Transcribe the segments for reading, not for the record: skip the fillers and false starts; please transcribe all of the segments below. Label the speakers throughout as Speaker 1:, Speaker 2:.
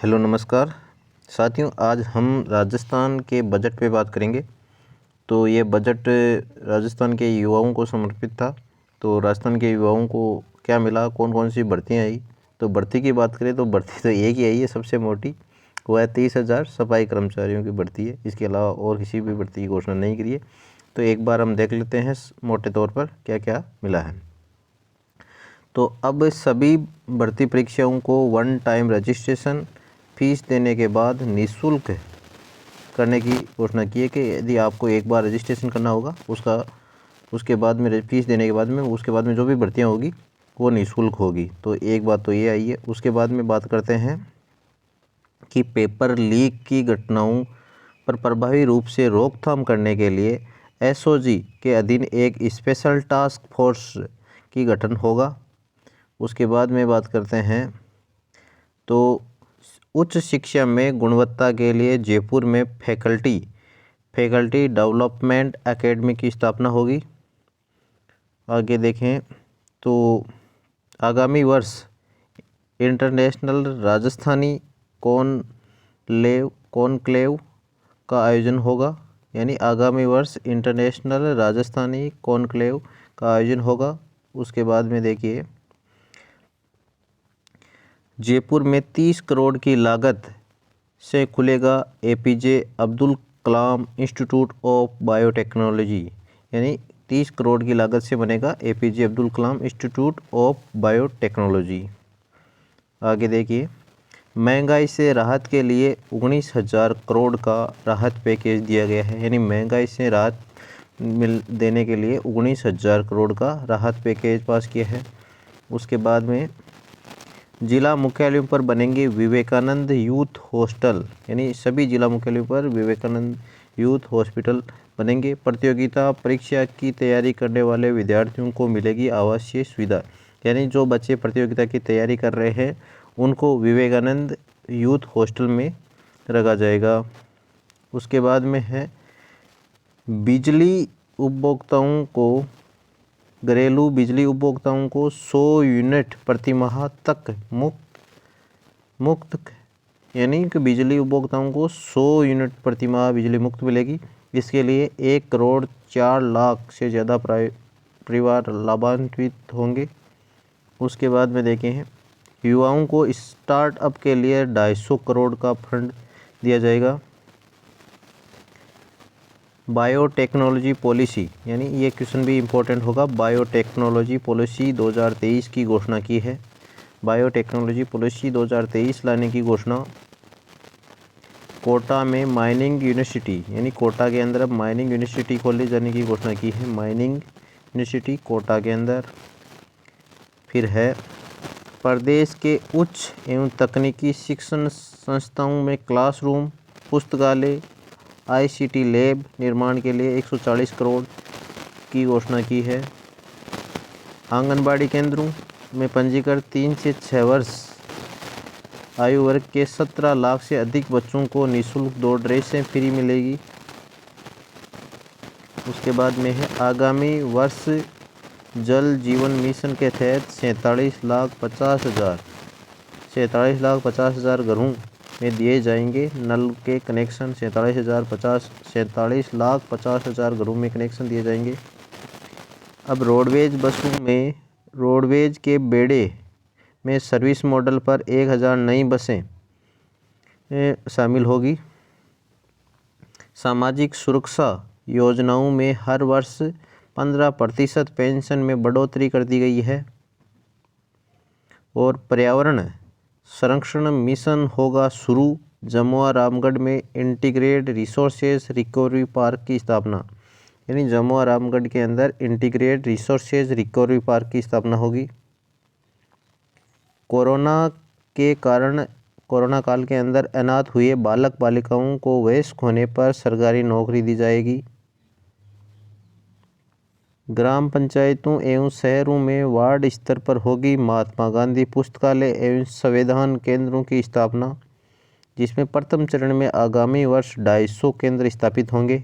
Speaker 1: Hello नमस्कार साथियों, आज हम राजस्थान के बजट पे बात करेंगे। तो ये बजट राजस्थान के युवाओं को समर्पित था। तो राजस्थान के युवाओं को क्या मिला, कौन कौन सी भर्तियाँ आई। तो भर्ती की बात करें तो भर्ती तो एक ही आई है, सबसे मोटी, वो है 30,000 सफाई कर्मचारियों की भर्ती है। इसके अलावा और किसी भी भर्ती की घोषणा नहीं करी है। तो एक बार हम देख लेते हैं मोटे तौर पर क्या क्या मिला है। तो अब सभी भर्ती परीक्षाओं को वन टाइम रजिस्ट्रेशन फीस देने के बाद निःशुल्क करने की घोषणा की है कि यदि आपको एक बार रजिस्ट्रेशन करना होगा उसके बाद में फीस देने के बाद में जो भी भर्तियां होगी वो निःशुल्क होगी। तो एक बात तो ये आई है। उसके बाद में बात करते हैं कि पेपर लीक की घटनाओं पर प्रभावी रूप से रोकथाम करने के लिए एसओजी के अधीन एक स्पेशल टास्क फोर्स की गठन होगा। उसके बाद में बात करते हैं तो उच्च शिक्षा में गुणवत्ता के लिए जयपुर में फैकल्टी डेवलपमेंट एकेडमी की स्थापना होगी। आगे देखें तो आगामी वर्ष इंटरनेशनल राजस्थानी कॉनक्लेव का आयोजन होगा। यानी आगामी वर्ष इंटरनेशनल राजस्थानी कॉनक्लेव का आयोजन होगा। उसके बाद में देखिए जयपुर में 30 करोड़ की लागत से खुलेगा APJ Abdul Kalam institute of biotechnology. यानी 30 करोड़ की लागत से बनेगा APJ Abdul Kalam institute of biotechnology. आगे देखिए महंगाई से राहत के लिए 19,000 करोड़ का राहत पैकेज दिया गया है। यानी महंगाई से राहत देने के लिए 19,000 करोड़ का राहत पैकेज पास किया है। उसके बाद में जिला मुख्यालयों पर बनेंगे विवेकानंद यूथ हॉस्टल। यानी सभी जिला मुख्यालयों पर विवेकानंद यूथ हॉस्पिटल बनेंगे। प्रतियोगिता परीक्षा की तैयारी करने वाले विद्यार्थियों को मिलेगी आवासीय सुविधा। यानी जो बच्चे प्रतियोगिता की तैयारी कर रहे हैं उनको विवेकानंद यूथ हॉस्टल में रखा जाएगा। उसके बाद में है घरेलू बिजली उपभोक्ताओं को 100 यूनिट प्रति माह तक मुक्त यानी कि बिजली उपभोक्ताओं को 100 यूनिट प्रति माह बिजली मुक्त मिलेगी। इसके लिए 1,04,00,000 से ज़्यादा परिवार लाभान्वित होंगे। उसके बाद में देखें युवाओं को स्टार्टअप के लिए 250 करोड़ का फंड दिया जाएगा। बायोटेक्नोलॉजी पॉलिसी, यानी ये क्वेश्चन भी इम्पोर्टेंट होगा। बायोटेक्नोलॉजी पॉलिसी 2023 की घोषणा की है। बायोटेक्नोलॉजी पॉलिसी 2023 लाने की घोषणा। कोटा में माइनिंग यूनिवर्सिटी, यानी कोटा के अंदर अब माइनिंग यूनिवर्सिटी खोले जाने की घोषणा की है। माइनिंग यूनिवर्सिटी कोटा के अंदर। फिर है प्रदेश के उच्च एवं तकनीकी शिक्षण संस्थाओं में क्लासरूम, पुस्तकालय, आईसीटी लैब निर्माण के लिए 140 करोड़ की घोषणा की है। आंगनबाड़ी केंद्रों में पंजीकृत 3 से 6 वर्ष आयु वर्ग के 17 लाख से अधिक बच्चों को निःशुल्क 2 ड्रेसें फ्री मिलेगी। उसके बाद में है आगामी वर्ष जल जीवन मिशन के तहत 47,50,000 घरों में दिए जाएंगे नल के कनेक्शन। 47,50,000 घरों में कनेक्शन दिए जाएंगे। अब रोडवेज बसों में रोडवेज के बेड़े में सर्विस मॉडल पर 1,000 नई बसें शामिल होगी। सामाजिक सुरक्षा योजनाओं में हर वर्ष 15% पेंशन में बढ़ोतरी कर दी गई है। और पर्यावरण संरक्षण मिशन होगा शुरू। जमुआ रामगढ़ में इंटीग्रेटेड रिसोर्सेज रिकवरी पार्क की स्थापना। यानी जमुआ रामगढ़ के अंदर इंटीग्रेटेड रिसोर्सेज रिकवरी पार्क की स्थापना होगी। कोरोना काल के अंदर अनाथ हुए बालक बालिकाओं को वयस्क होने पर सरकारी नौकरी दी जाएगी। ग्राम पंचायतों एवं शहरों में वार्ड स्तर पर होगी महात्मा गांधी पुस्तकालय एवं संविधान केंद्रों की स्थापना, जिसमें प्रथम चरण में आगामी वर्ष 250 केंद्र स्थापित होंगे।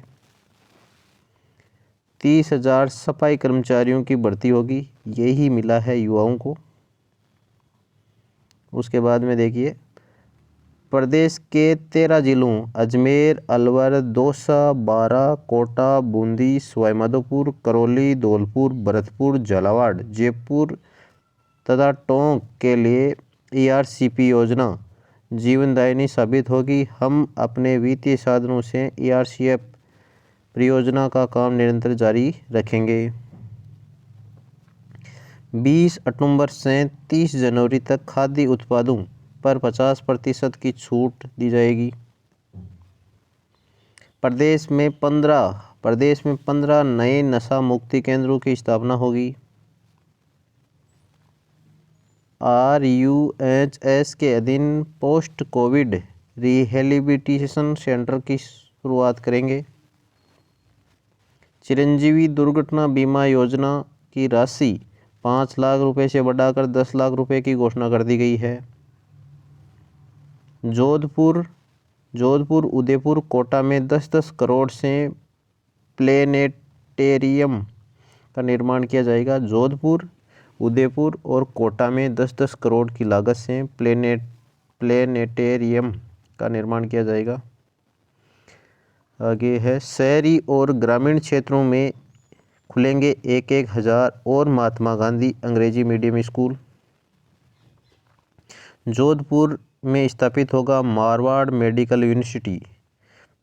Speaker 1: 30,000 सफाई कर्मचारियों की भर्ती होगी। यही मिला है युवाओं को। उसके बाद में देखिए प्रदेश के 13 जिलों अजमेर, अलवर, दौसा, बारा, कोटा, बूंदी, सवाईमाधोपुर, करौली, धौलपुर, भरतपुर, झालावाड़, जयपुर तथा टोंक के लिए ERCP योजना जीवनदायिनी साबित होगी। हम अपने वित्तीय साधनों से ERCP परियोजना का काम निरंतर जारी रखेंगे। 20 अक्टूबर से 30 जनवरी तक खाद्य उत्पादों पर 50% की छूट दी जाएगी। प्रदेश में 15 नए नशा मुक्ति केंद्रों की स्थापना होगी। RUHS के अधीन पोस्ट कोविड रिहेबिलिटेशन सेंटर की शुरुआत करेंगे। चिरंजीवी दुर्घटना बीमा योजना की राशि 5 लाख रुपए से बढ़ाकर 10 लाख रुपए की घोषणा कर दी गई है। जोधपुर, उदयपुर, कोटा में 10-10 करोड़ से प्लेनेटेरियम का निर्माण किया जाएगा। जोधपुर, उदयपुर और कोटा में 10-10 करोड़ की लागत से प्लेनेटेरियम का निर्माण किया जाएगा। आगे है शहरी और ग्रामीण क्षेत्रों में खुलेंगे 1-1 हज़ार और महात्मा गांधी अंग्रेजी मीडियम स्कूल। जोधपुर में स्थापित होगा मारवाड़ मेडिकल यूनिवर्सिटी।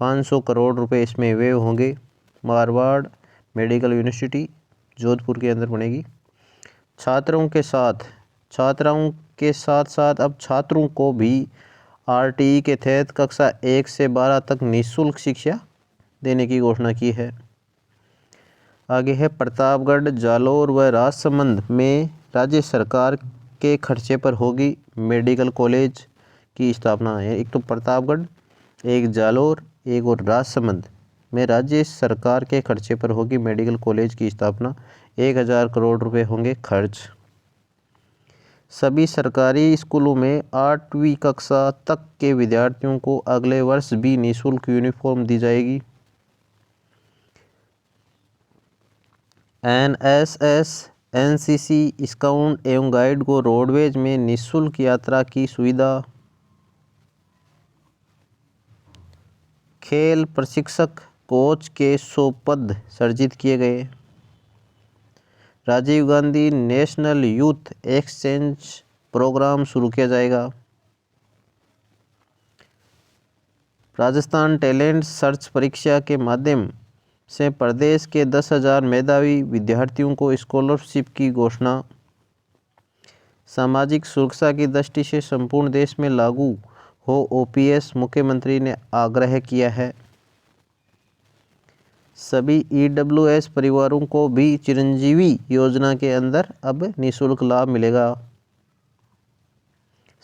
Speaker 1: 500 करोड़ रुपए इसमें व्यय होंगे। मारवाड़ मेडिकल यूनिवर्सिटी जोधपुर के अंदर बनेगी। छात्राओं के साथ अब छात्रों को भी RTE के तहत कक्षा 1 से 12 तक निःशुल्क शिक्षा देने की घोषणा की है। आगे है प्रतापगढ़, जालौर व राजसमंद में राज्य सरकार के खर्चे पर होगी मेडिकल कॉलेज की स्थापना है। एक तो प्रतापगढ़, एक जालौर, एक और राजसमंद में राज्य सरकार के खर्चे पर होगी मेडिकल कॉलेज की स्थापना। 1000 करोड़ रुपए होंगे खर्च। सभी सरकारी स्कूलों में 8वीं कक्षा तक के विद्यार्थियों को अगले वर्ष भी निःशुल्क यूनिफॉर्म दी जाएगी। NSS, NCC, स्काउट एवं गाइड को रोडवेज में निःशुल्क यात्रा की सुविधा। खेल प्रशिक्षक कोच के 100 पद सृजित किए गए। Rajiv Gandhi National Youth Exchange Programme शुरू किया जाएगा। राजस्थान टैलेंट सर्च परीक्षा के माध्यम से प्रदेश के 10,000 मेधावी विद्यार्थियों को स्कॉलरशिप की घोषणा। सामाजिक सुरक्षा की दृष्टि से संपूर्ण देश में लागू हो OPS मुख्यमंत्री ने आग्रह किया है। सभी EWS परिवारों को भी चिरंजीवी योजना के अंदर अब निःशुल्क लाभ मिलेगा।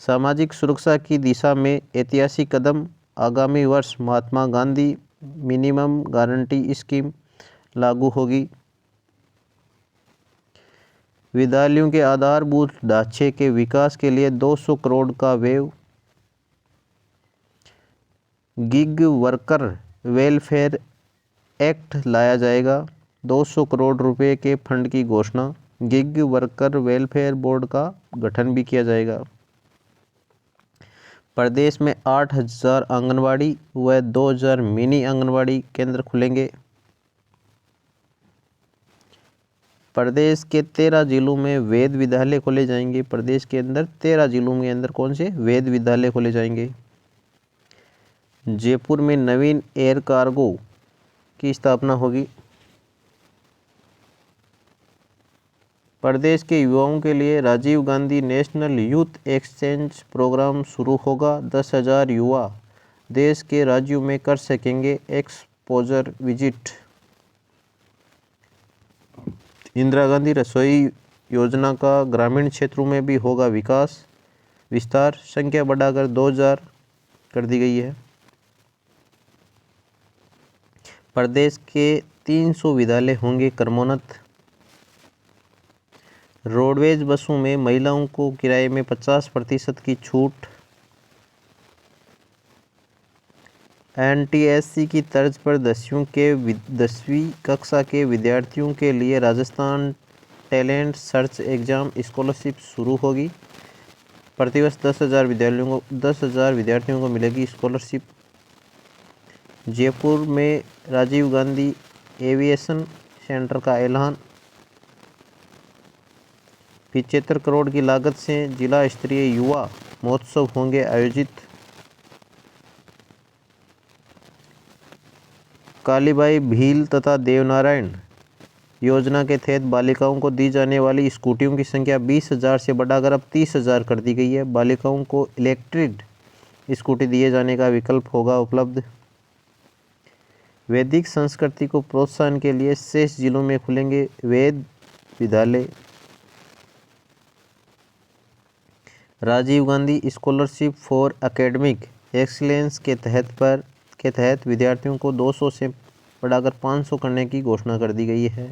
Speaker 1: सामाजिक सुरक्षा की दिशा में ऐतिहासिक कदम। आगामी वर्ष Mahatma Gandhi minimum guarantee scheme लागू होगी। विद्यालयों के आधारभूत ढांचे के विकास के लिए 200 करोड़ का व्यय। गिग वर्कर वेलफेयर एक्ट लाया जाएगा। 200 करोड़ रुपए के फंड की घोषणा। गिग वर्कर वेलफेयर बोर्ड का गठन भी किया जाएगा। प्रदेश में 8,000 आंगनवाड़ी व 2,000 मिनी आंगनवाड़ी केंद्र खुलेंगे। प्रदेश के 13 जिलों में वेद विद्यालय खोले जाएंगे। प्रदेश के अंदर 13 जिलों के अंदर कौन से वेद विद्यालय खोले जाएंगे। जयपुर में नवीन एयर कार्गो की स्थापना होगी। प्रदेश के युवाओं के लिए Rajiv Gandhi National Youth Exchange Programme शुरू होगा। 10,000 युवा देश के राज्यों में कर सकेंगे एक्सपोजर विजिट। इंदिरा गांधी रसोई योजना का ग्रामीण क्षेत्रों में भी होगा विस्तार। संख्या बढ़ाकर 2,000 कर दी गई है। प्रदेश के 300 विद्यालय होंगे क्रमोन्नत। रोडवेज बसों में महिलाओं को किराए में 50% की छूट। NTSC की तर्ज पर 10वीं कक्षा के विद्यार्थियों के लिए Rajasthan talent search exam scholarship शुरू होगी। प्रतिवर्ष 10,000 विद्यार्थियों को मिलेगी स्कॉलरशिप। जयपुर में राजीव गांधी एविएशन सेंटर का ऐलान। 75 करोड़ की लागत से जिला स्तरीय युवा महोत्सव होंगे आयोजित। कालीबाई भील तथा देवनारायण योजना के तहत बालिकाओं को दी जाने वाली स्कूटियों की संख्या 20,000 से बढ़ाकर अब 30,000 कर दी गई है। बालिकाओं को इलेक्ट्रिक स्कूटी दिए जाने का विकल्प होगा उपलब्ध। वैदिक संस्कृति को प्रोत्साहन के लिए शेष जिलों में खुलेंगे वेद विद्यालय। Rajiv Gandhi Scholarship for Academic Excellence के तहत विद्यार्थियों को 200 से बढ़ाकर 500 करने की घोषणा कर दी गई है।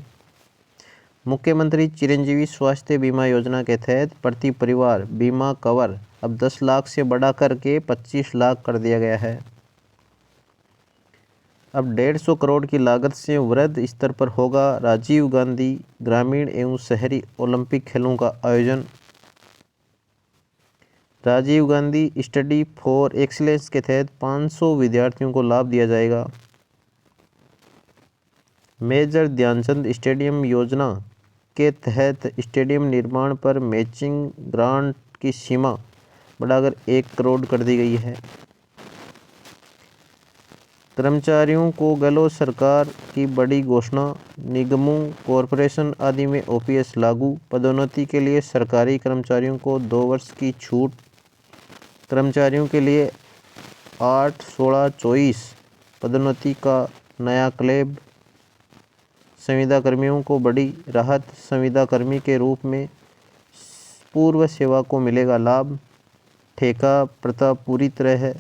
Speaker 1: मुख्यमंत्री चिरंजीवी स्वास्थ्य बीमा योजना के तहत प्रति परिवार बीमा कवर अब 10 लाख से बढ़ाकर के 25 लाख कर दिया गया है। अब 150 करोड़ की लागत से वृहद स्तर पर होगा राजीव गांधी ग्रामीण एवं शहरी ओलंपिक खेलों का आयोजन। Rajiv Gandhi Study for Excellence के तहत 500 विद्यार्थियों को लाभ दिया जाएगा। मेजर ध्यानचंद स्टेडियम योजना के तहत स्टेडियम निर्माण पर मैचिंग ग्रांट की सीमा बढ़ाकर 1 करोड़ कर दी गई है। कर्मचारियों को गहलोत सरकार की बड़ी घोषणा। निगमों, कॉरपोरेशन आदि में ओपीएस लागू। पदोन्नति के लिए सरकारी कर्मचारियों को 2 वर्ष की छूट। कर्मचारियों के लिए 8, 16, 24 पदोन्नति का नया क्लेब। संविदा कर्मियों को बड़ी राहत। संविदा कर्मी के रूप में पूर्व सेवा को मिलेगा लाभ। ठेका प्रथा पूरी तरह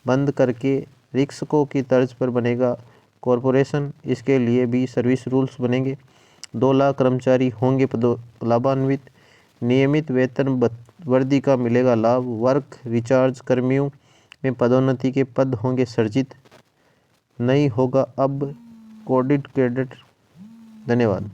Speaker 1: बंद करके रिक्शकों की तर्ज पर बनेगा कॉरपोरेशन। इसके लिए भी सर्विस रूल्स बनेंगे। 2 लाख कर्मचारी होंगे लाभान्वित। नियमित वेतन वर्दी का मिलेगा लाभ। वर्क रिचार्ज कर्मियों में पदोन्नति के पद होंगे सृजित। नहीं होगा अब कोडिट कैडेट। धन्यवाद।